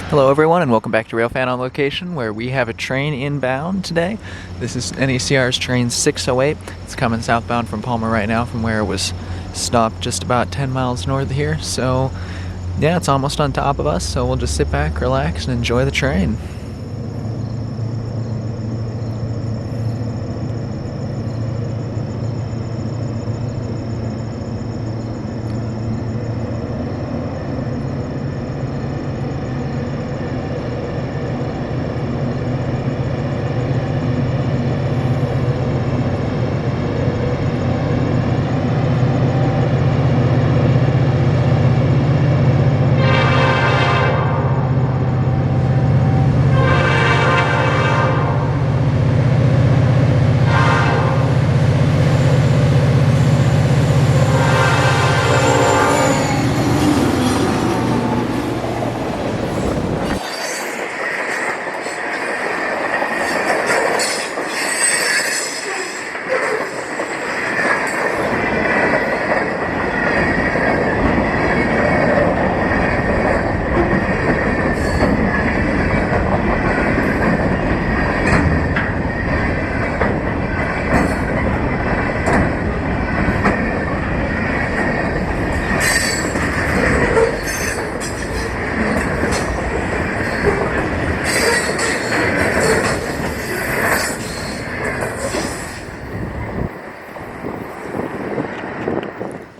Hello everyone and welcome back to Railfan on location, where we have a train inbound today. This is NECR's train 608. It's coming southbound from Palmer right now from where it was stopped just about 10 miles north of here. So yeah, it's almost on top of us, so we'll just sit back, relax, and enjoy the train.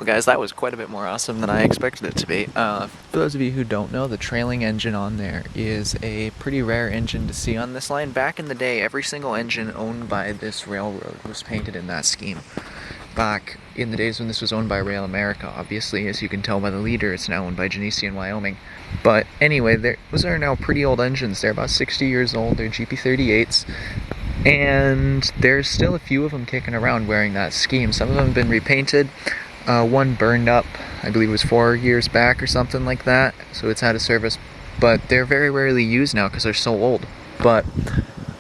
Guys, that was quite a bit more awesome than I expected it to be. For those of you who don't know, the trailing engine on there is a pretty rare engine to see on this line. Back in the day, every single engine owned by this railroad was painted in that scheme. Back in the days when this was owned by RailAmerica, obviously, as you can tell by the leader, it's now owned by Genesee and Wyoming. But anyway, those are now pretty old engines. They're about 60 years old. They're GP38s. And there's still a few of them kicking around wearing that scheme. Some of them have been repainted. One burned up, I believe it was 4 years back or something like that, so it's out of service, but they're very rarely used now because they're so old. But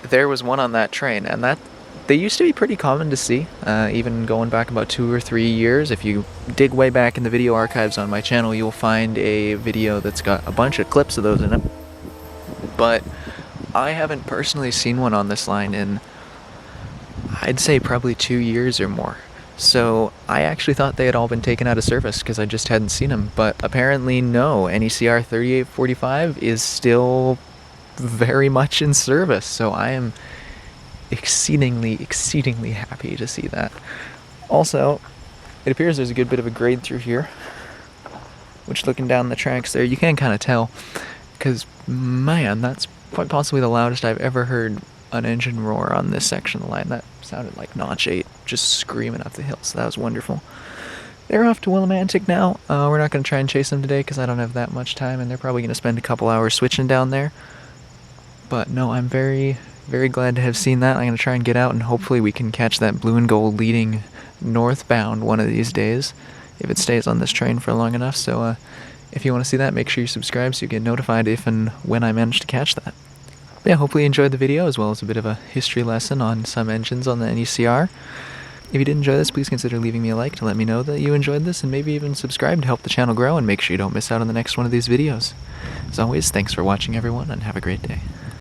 there was one on that train, and they used to be pretty common to see, even going back about 2 or 3 years. If you dig way back in the video archives on my channel, you'll find a video that's got a bunch of clips of those in it. But I haven't personally seen one on this line in, I'd say, probably 2 years or more. So I actually thought they had all been taken out of service because I just hadn't seen them, but apparently no. NECR 3845 is still very much in service, so I am exceedingly happy to see that. Also, it appears there's a good bit of a grade through here, which, looking down the tracks there, you can kind of tell, because man, that's quite possibly the loudest I've ever heard an engine roar on this section of the line. That sounded like Notch 8 just screaming up the hill, so that was wonderful. They're off to Willimantic now. We're not going to try and chase them today because I don't have that much time, and they're probably going to spend a couple hours switching down there. But no, I'm very glad to have seen that. I'm going to try and get out, and hopefully we can catch that blue and gold leading northbound one of these days, if it stays on this train for long enough. So if you want to see that, make sure you subscribe so you get notified if and when I manage to catch that. Yeah, hopefully you enjoyed the video, as well as a bit of a history lesson on some engines on the NECR. If you did enjoy this, please consider leaving me a like to let me know that you enjoyed this, and maybe even subscribe to help the channel grow, and make sure you don't miss out on the next one of these videos. As always, thanks for watching everyone, and have a great day.